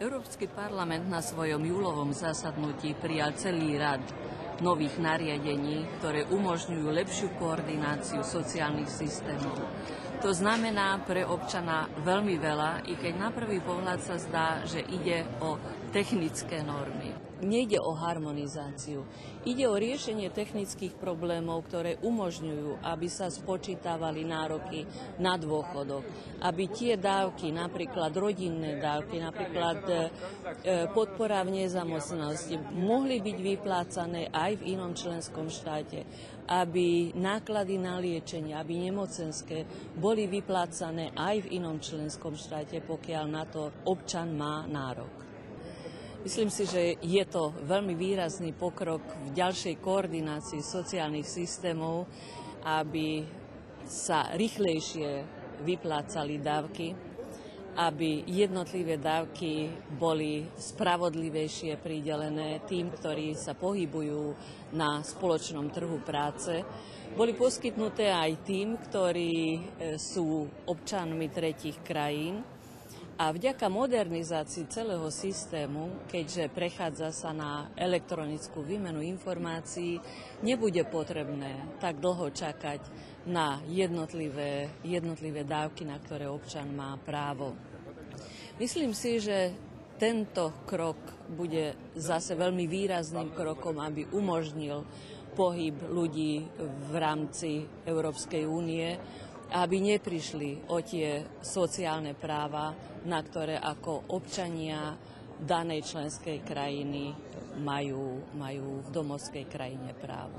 Európsky parlament na svojom júlovom zasadnutí prijal celý rad nových nariadení, ktoré umožňujú lepšiu koordináciu sociálnych systémov. To znamená pre občana veľmi veľa, i keď na prvý pohľad sa zdá, že ide o technické normy. Nejde o harmonizáciu. Ide o riešenie technických problémov, ktoré umožňujú, aby sa spočítavali nároky na dôchodok, aby tie dávky, napríklad rodinné dávky, napríklad podpora v nezamestnanosti, mohli byť vyplácané aj v inom členskom štáte, aby náklady na liečenie, aby nemocenské boli vyplácané aj v inom členskom štáte, pokiaľ na to občan má nárok. Myslím si, že je to veľmi výrazný pokrok v ďalšej koordinácii sociálnych systémov, aby sa rýchlejšie vyplácali dávky, aby jednotlivé dávky boli spravodlivejšie pridelené tým, ktorí sa pohybujú na spoločnom trhu práce. Boli poskytnuté aj tým, ktorí sú občanmi tretích krajín. A vďaka modernizácii celého systému, keďže prechádza sa na elektronickú výmenu informácií, nebude potrebné tak dlho čakať na jednotlivé dávky, na ktoré občan má právo. Myslím si, že tento krok bude zase veľmi výrazným krokom, aby umožnil pohyb ľudí v rámci Európskej únie, aby neprišli o tie sociálne práva, na ktoré ako občania danej členskej krajiny majú v domovskej krajine právo.